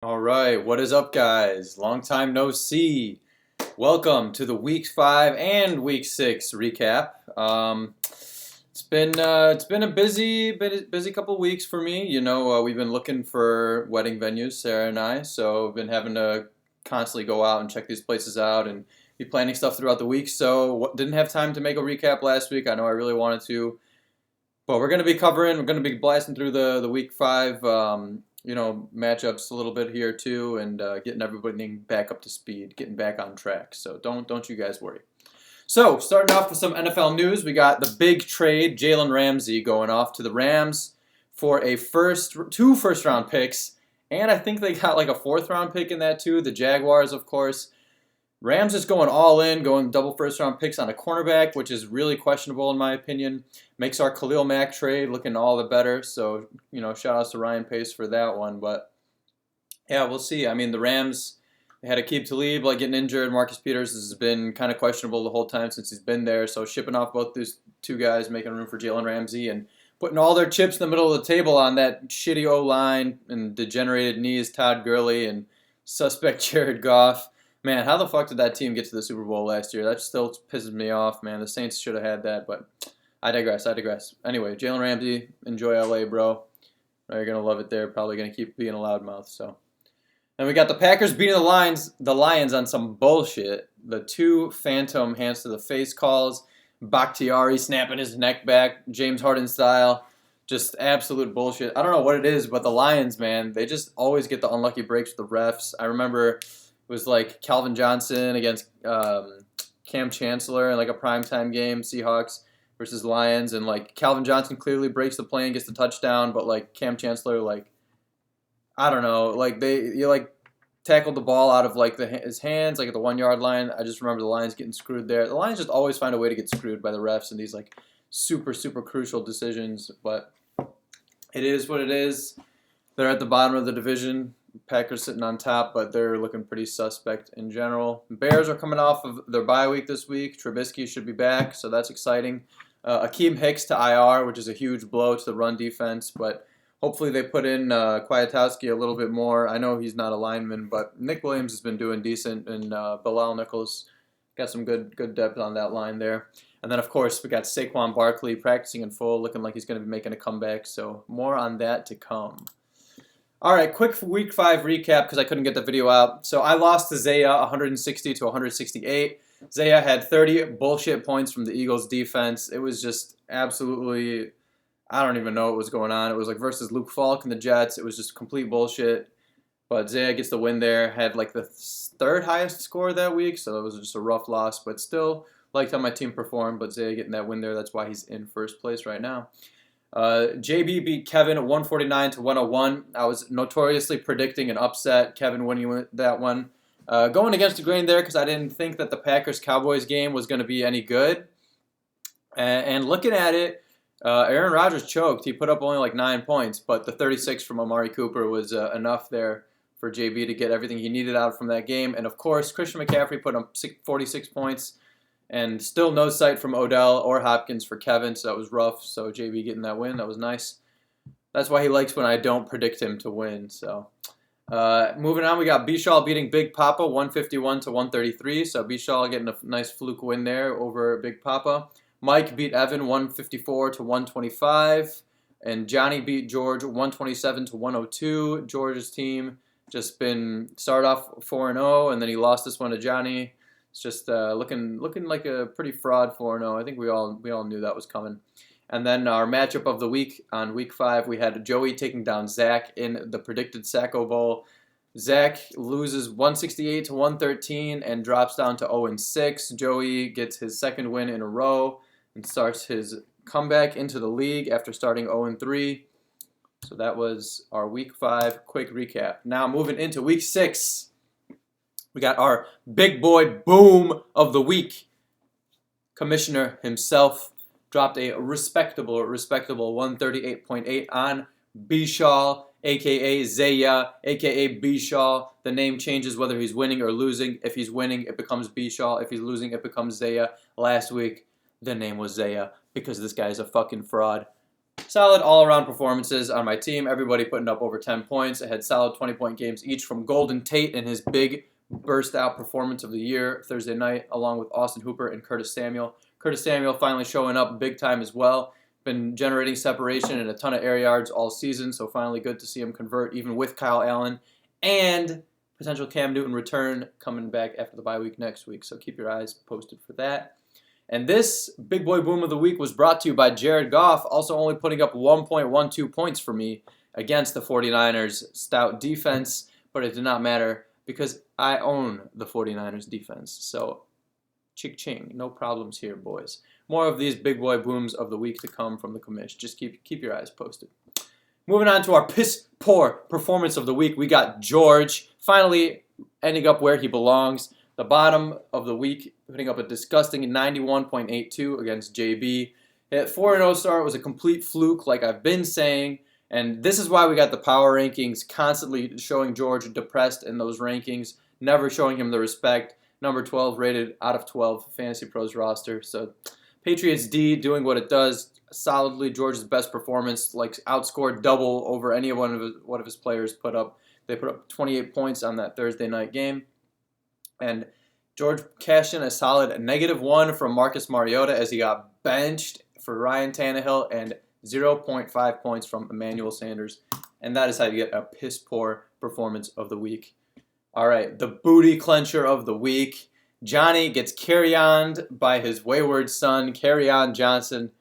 All right, what is up, guys? Long time no see. Welcome to the Week 5 and Week 6 recap. It's been a busy couple weeks for me. We've been looking for wedding venues, Sarah and I. So we've been having to constantly go out and check these places out and be planning stuff throughout the week. So didn't have time to make a recap last week. I know I really wanted to. But we're going to be blasting through the week 5, matchups a little bit here too, and getting everybody back up to speed, getting back on track. So don't you guys worry. So starting off with some NFL news, we got the big trade, Jalen Ramsey going off to the Rams for two first round picks, and I think they got like a fourth round pick in that too. The Jaguars, of course. Rams just going all in, going double first round picks on a cornerback, which is really questionable in my opinion. Makes our Khalil Mack trade looking all the better. So, shout outs to Ryan Pace for that one. But yeah, we'll see. I mean, the Rams, they had to keep Talib getting injured. Marcus Peters has been kind of questionable the whole time since he's been there. So shipping off both these two guys, making room for Jalen Ramsey, and putting all their chips in the middle of the table on that shitty O-line and degenerated knees Todd Gurley and suspect Jared Goff. Man, how the fuck did that team get to the Super Bowl last year? That still pisses me off, man. The Saints should have had that, but I digress. Anyway, Jalen Ramsey, enjoy LA, bro. You're going to love it there. Probably going to keep being a loudmouth, so. And we got the Packers beating the Lions on some bullshit. The two phantom hands to the face calls. Bakhtiari snapping his neck back, James Harden style. Just absolute bullshit. I don't know what it is, but the Lions, man, they just always get the unlucky breaks with the refs. I remember it was like Calvin Johnson against Cam Chancellor in like a primetime game, Seahawks versus Lions, and like Calvin Johnson clearly breaks the play and gets the touchdown, but like Cam Chancellor, like I don't know, like he tackled the ball out of like his hands like at the 1 yard line. I just remember the Lions getting screwed there. The Lions just always find a way to get screwed by the refs in these like super crucial decisions, but it is what it is. They're at the bottom of the division. Packers sitting on top, but they're looking pretty suspect in general. Bears are coming off of their bye week this week. Trubisky should be back, so that's exciting. Akeem Hicks to IR, which is a huge blow to the run defense, but hopefully they put in Kwiatkowski a little bit more. I know he's not a lineman, but Nick Williams has been doing decent, and Bilal Nichols got some good depth on that line there. And then, of course, we got Saquon Barkley practicing in full, looking like he's going to be making a comeback, so more on that to come. All right, quick Week 5 recap because I couldn't get the video out. So I lost to Zaya 160 to 168. Zaya had 30 bullshit points from the Eagles defense. It was just absolutely, I don't even know what was going on. It was like versus Luke Falk and the Jets. It was just complete bullshit. But Zaya gets the win there. Had like the third highest score that week, so it was just a rough loss. But still liked how my team performed. But Zaya getting that win there, that's why he's in first place right now. JB beat Kevin 149 to 101. I was notoriously predicting an upset. Kevin winning that one. Going against the grain there because I didn't think that the Packers-Cowboys game was going to be any good. And looking at it, Aaron Rodgers choked. He put up only like 9 points, but the 36 from Amari Cooper was enough there for JB to get everything he needed out from that game. And of course, Christian McCaffrey put up 46 points. And still no sight from Odell or Hopkins for Kevin, so that was rough. So JB getting that win, that was nice. That's why he likes when I don't predict him to win. So moving on, we got Bishaw beating Big Papa 151 to 133. So Bishaw getting a nice fluke win there over Big Papa. Mike beat Evan 154 to 125. And Johnny beat George 127 to 102. George's team just been started off 4-0, and then he lost this one to Johnny. It's just looking like a pretty fraud 4-0. I think we all knew that was coming. And then our matchup of the week on Week 5, we had Joey taking down Zach in the predicted Sacco Bowl. Zach loses 168 to 113 and drops down to 0-6. Joey gets his second win in a row and starts his comeback into the league after starting 0-3. So that was our Week 5 quick recap. Now moving into Week 6. We got our big boy boom of the week. Commissioner himself dropped a respectable 138.8 on Bishaw, a.k.a. Zaya, a.k.a. Bishaw. The name changes whether he's winning or losing. If he's winning, it becomes Bishaw. If he's losing, it becomes Zaya. Last week, the name was Zaya because this guy is a fucking fraud. Solid all-around performances on my team. Everybody putting up over 10 points. I had solid 20-point games each from Golden Tate in his big burst-out performance of the year Thursday night, along with Austin Hooper and Curtis Samuel. Curtis Samuel finally showing up big time as well. Been generating separation and a ton of air yards all season, so finally good to see him convert even with Kyle Allen and potential Cam Newton return coming back after the bye week next week. So keep your eyes posted for that. And this big boy boom of the week was brought to you by Jared Goff, also only putting up 1.12 points for me against the 49ers' stout defense, but it did not matter because I own the 49ers defense. So, ching, no problems here, boys. More of these big boy booms of the week to come from the commish. Just keep your eyes posted. Moving on to our piss poor performance of the week, we got George finally ending up where he belongs. The bottom of the week, putting up a disgusting 91.82 against JB. At 4-0 start was a complete fluke, like I've been saying, and this is why we got the power rankings constantly showing George depressed in those rankings, never showing him the respect. Number 12 rated out of 12 Fantasy Pros roster. So Patriots D doing what it does solidly. George's best performance, like outscored double over any one of his players put up. They put up 28 points on that Thursday night game. And George cashed in a solid -1 from Marcus Mariota as he got benched for Ryan Tannehill and 0.5 points from Emmanuel Sanders. And that is how you get a piss-poor performance of the week. All right, the booty clencher of the week. Johnny gets carry-oned by his wayward son, Kerryon Johnson,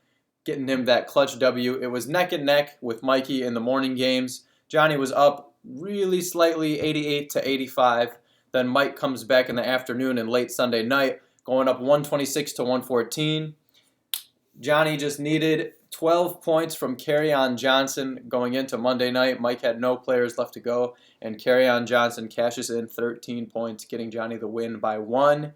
getting him that clutch W. It was neck and neck with Mikey in the morning games. Johnny was up really slightly, 88-85. Then Mike comes back in the afternoon and late Sunday night, going up 126-114. Johnny just needed 12 points from Kerryon Johnson going into Monday night. Mike had no players left to go, and Kerryon Johnson cashes in 13 points, getting Johnny the win by 1.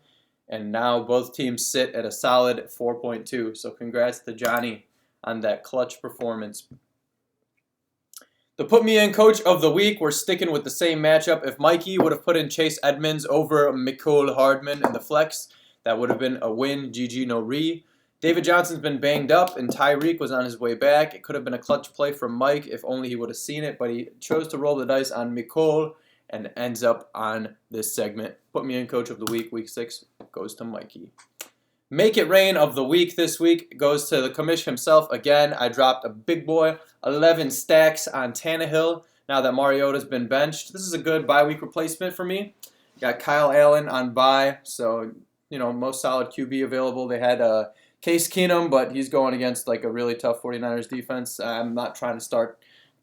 And now both teams sit at a solid 4.2. So congrats to Johnny on that clutch performance. The Put Me In Coach of the Week, we're sticking with the same matchup. If Mikey would have put in Chase Edmonds over Mecole Hardman in the flex, that would have been a win. GG, no re. David Johnson's been banged up, and Tyreek was on his way back. It could have been a clutch play from Mike if only he would have seen it, but he chose to roll the dice on Mecole and ends up on this segment. Put Me In Coach of the Week, Week 6, goes to Mikey. Make It Rain of the Week this week goes to the commish himself. Again, I dropped a big boy, 11 stacks on Tannehill now that Mariota's been benched. This is a good bye week replacement for me. Got Kyle Allen on bye, so, most solid QB available. They had Case Keenum, but he's going against like a really tough 49ers defense. I'm not trying to start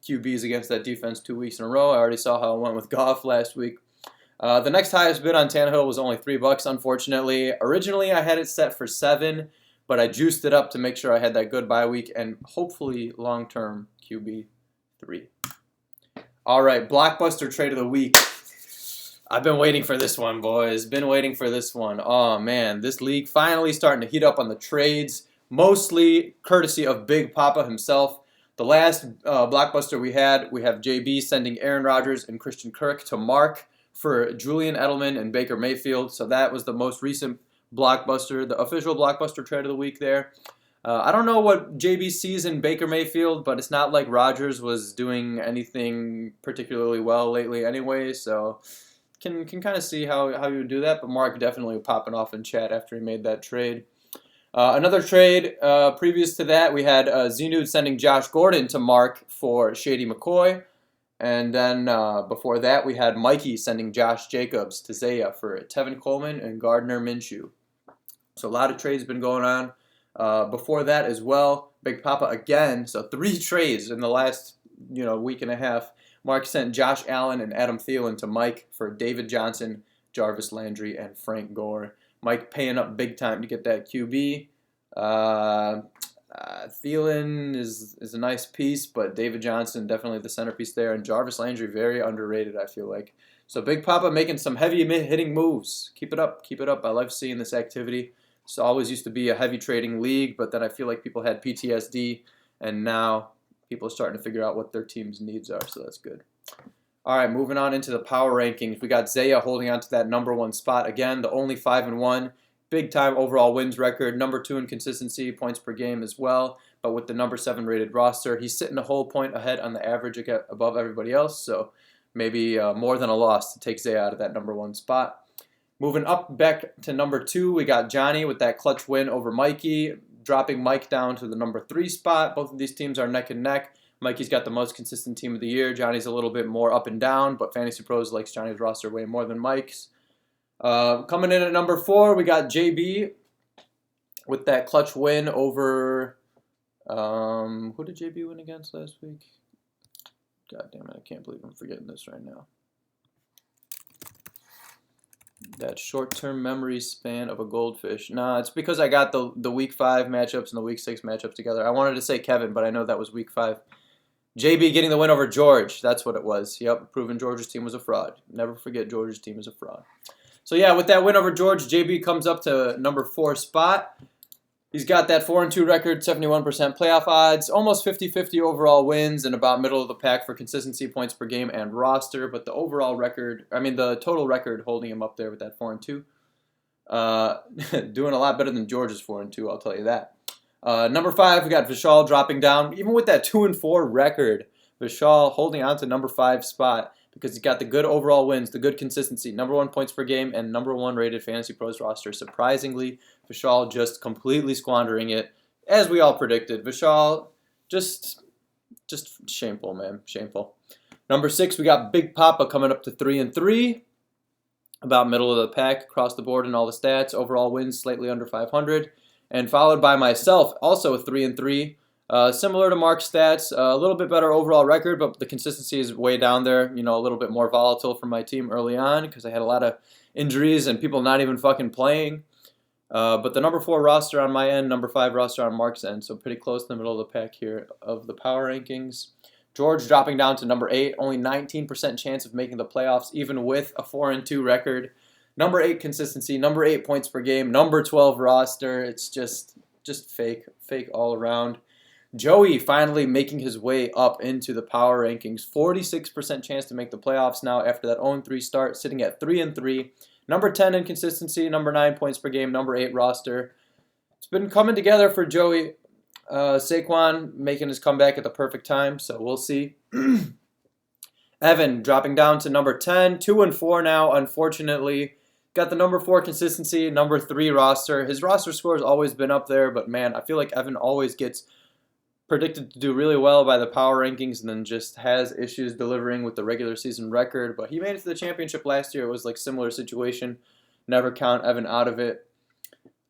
QBs against that defense 2 weeks in a row. I already saw how it went with Goff last week. The next highest bid on Tannehill was only $3, unfortunately. Originally, I had it set for $7, but I juiced it up to make sure I had that good bye week and hopefully long-term QB 3. All right, blockbuster trade of the week. I've been waiting for this one, boys. Been waiting for this one. Oh, man, this league finally starting to heat up on the trades, mostly courtesy of Big Papa himself. The last blockbuster we have JB sending Aaron Rodgers and Christian Kirk to Mark for Julian Edelman and Baker Mayfield. So that was the most recent blockbuster, the official blockbuster trade of the week there. I don't know what JB sees in Baker Mayfield, but it's not like Rodgers was doing anything particularly well lately anyway, so can kind of see how you would do that, but Mark definitely popping off in chat after he made that trade. Another trade previous to that, we had Znud sending Josh Gordon to Mark for Shady McCoy. And then before that, we had Mikey sending Josh Jacobs to Zaya for Tevin Coleman and Gardner Minshew. So a lot of trades been going on. Before that as well, Big Papa again. So 3 trades in the last week and a half. Mark sent Josh Allen and Adam Thielen to Mike for David Johnson, Jarvis Landry, and Frank Gore. Mike paying up big time to get that QB. Thielen is a nice piece, but David Johnson definitely the centerpiece there, and Jarvis Landry very underrated, I feel like. So Big Papa making some heavy hitting moves. Keep it up. I love seeing this activity. This always used to be a heavy trading league, but then I feel like people had PTSD, and now people are starting to figure out what their team's needs are, so that's good. All right, moving on into the power rankings. We got Zaya holding on to that number 1 spot again, the only 5-1. Big time overall wins record, number 2 in consistency, points per game as well. but with the number 7 rated roster. He's sitting a whole point ahead on the average above everybody else, so maybe more than a loss to take Zay out of that number 1 spot. Moving up back to number 2, we got Johnny with that clutch win over Mikey, dropping Mike down to the number 3 spot. Both of these teams are neck and neck. Mikey's got the most consistent team of the year. Johnny's a little bit more up and down, but Fantasy Pros likes Johnny's roster way more than Mike's. Coming in at number 4, we got JB with that clutch win over... who did JB win against last week? God damn it, I can't believe I'm forgetting this right now. That short-term memory span of a goldfish. Nah, it's because I got the Week 5 matchups and the Week 6 matchups together. I wanted to say Kevin, but I know that was Week 5. JB getting the win over George. That's what it was. Yep, proving George's team was a fraud. Never forget George's team is a fraud. So yeah, with that win over George, JB comes up to number 4 spot. He's got that 4-2 record, 71% playoff odds, almost 50-50 overall wins, and about middle of the pack for consistency, points per game, and roster. But the overall record, the total record holding him up there with that 4-2. Doing a lot better than George's 4-2, I'll tell you that. Number 5, we got Vishal dropping down. Even with that 2-4 record, Vishal holding on to number 5 spot because he's got the good overall wins, the good consistency, number 1 points per game, and number 1 rated Fantasy Pros roster. Surprisingly, Vishal just completely squandering it, as we all predicted. Vishal, just shameful, man, shameful. Number 6, we got Big Papa coming up to 3-3, about middle of the pack across the board in all the stats. Overall wins slightly under 500, and followed by myself, also 3-3. Similar to Mark's stats, a little bit better overall record, but the consistency is way down there. You know, a little bit more volatile for my team early on because I had a lot of injuries and people not even fucking playing. But the number 4 roster on my end, number 5 roster on Mark's end, so pretty close in the middle of the pack here of the power rankings. George dropping down to number 8, only 19% chance of making the playoffs, even with a 4-2 record. Number 8 consistency, number 8 points per game, number 12 roster. It's just fake all around. Joey finally making his way up into the power rankings. 46% chance to make the playoffs now after that 0-3 start, sitting at 3-3. Number 10 in consistency, number 9 points per game, number 8 roster. It's been coming together for Joey. Saquon making his comeback at the perfect time, so we'll see. Evan dropping down to number 10, 2-4 now, unfortunately. Got the number 4 consistency, number 3 roster. His roster score has always been up there, but man, I feel like Evan always gets predicted to do really well by the power rankings and then just has issues delivering with the regular season record. But he made it to the championship last year. It was like similar situation. Never count Evan out of it.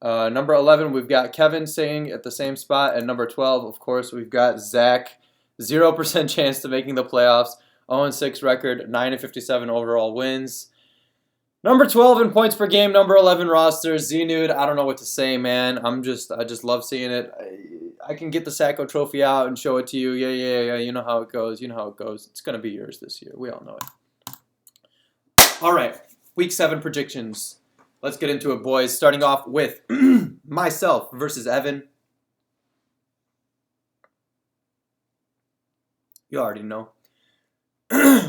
Number 11, we've got Kevin staying at the same spot. And number 12, of course, we've got Zach. 0% chance to making the playoffs. 0-6 record, 9-57 overall wins. Number 12 in points per game, number 11 roster. Z-Nude, I don't know what to say, man. I just love seeing it. I can get the Sacco trophy out and show it to you. Yeah. You know how it goes. It's going to be yours this year. We all know it. All right. Week 7 predictions. Let's get into it, boys. Starting off with myself versus Evan. You already know.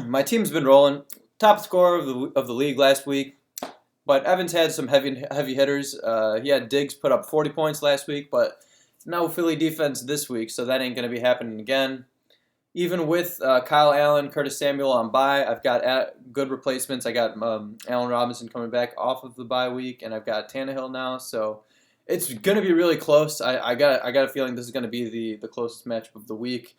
My team's been rolling. Top scorer of the league last week. But Evans had some heavy hitters. He had Diggs put up 40 points last week, but no Philly defense this week, so that ain't going to be happening again. Even with Kyle Allen, Curtis Samuel on bye, I've got good replacements. I got Allen Robinson coming back off of the bye week, and I've got Tannehill now, so it's going to be really close. I got a feeling this is going to be the closest matchup of the week,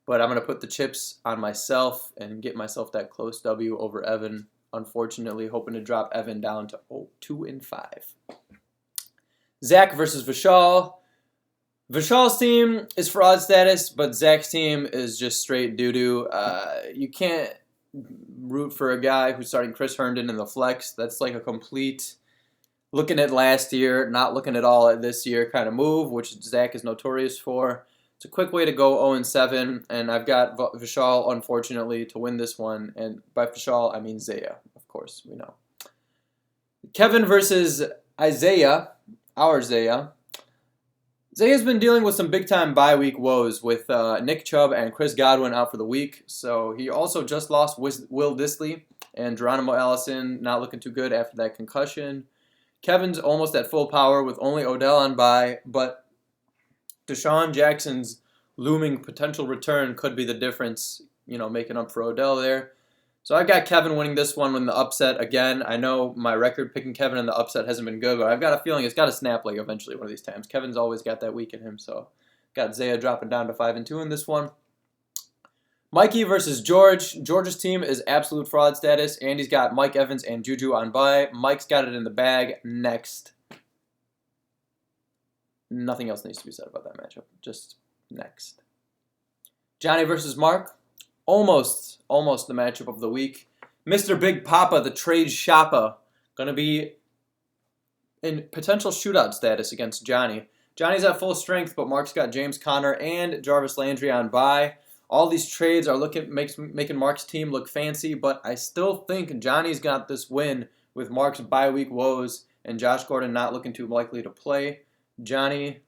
but I'm going to put the chips on myself and get myself that close W over Evan. Unfortunately, hoping to drop Evan down to 2-5. Zach versus Vishal. Vishal's team is fraud status, but Zach's team is just straight doo-doo. You can't root for a guy who's starting Chris Herndon in the flex. That's like a complete looking at last year, not looking at all at this year kind of move, which Zach is notorious for. It's a quick way to go 0-7, and I've got Vishal, unfortunately, to win this one. And by Vishal, I mean Zaya, of course, we know. Kevin versus Isaiah, our Zaya. Zaya's been dealing with some big-time bye-week woes with Nick Chubb and Chris Godwin out for the week. So he also just lost Will Dissly and Geronimo Allison not looking too good after that concussion. Kevin's almost at full power with only Odell on bye, but Deshaun Jackson's looming potential return could be the difference, making up for Odell there. So I got Kevin winning this one in the upset again. I know my record picking Kevin in the upset hasn't been good, but I've got a feeling it's got to snap like eventually one of these times. Kevin's always got that week in him, so got Zaya dropping down to 5-2 in this one. Mikey versus George. George's team is absolute fraud status. Andy's got Mike Evans and Juju on bye. Mike's got it in the bag. Next. Nothing else needs to be said about that matchup. Just next. Johnny versus Mark. Almost the matchup of the week. Mr. Big Papa, the trade shopper, going to be in potential shootout status against Johnny. Johnny's at full strength, but Mark's got James Conner and Jarvis Landry on bye. All these trades are making Mark's team look fancy, but I still think Johnny's got this win with Mark's bye week woes and Josh Gordon not looking too likely to play. Johnny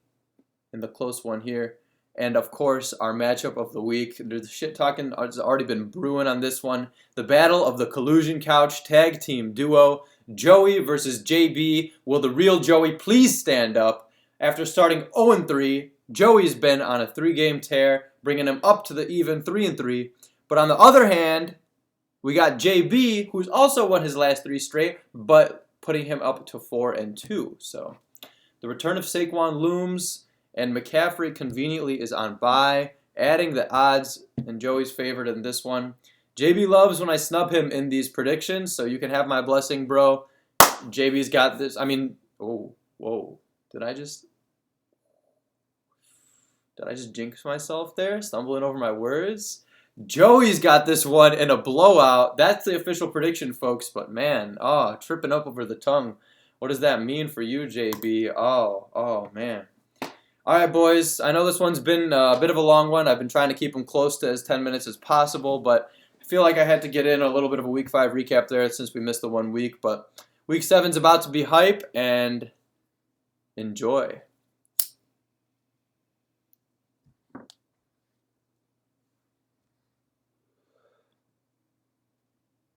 in the close one here. And, of course, our matchup of the week. The shit talking has already been brewing on this one. The battle of the collusion couch tag team duo. Joey versus JB. Will the real Joey please stand up? After starting 0-3, Joey's been on a 3-game tear, bringing him up to the even 3-3. But on the other hand, we got JB, who's also won his last 3 straight, but putting him up to 4-2. So the return of Saquon looms. And McCaffrey conveniently is on bye, adding the odds in Joey's favor in this one. JB loves when I snub him in these predictions, so you can have my blessing, bro. JB's got this. Whoa. Did I just jinx myself there? Stumbling over my words? Joey's got this one in a blowout. That's the official prediction, folks, but man, tripping up over the tongue. What does that mean for you, JB? Oh, man. All right, boys, I know this one's been a bit of a long one. I've been trying to keep them close to as 10 minutes as possible, but I feel like I had to get in a little bit of a Week 5 recap there since we missed the 1 week. But Week 7's about to be hype, and enjoy.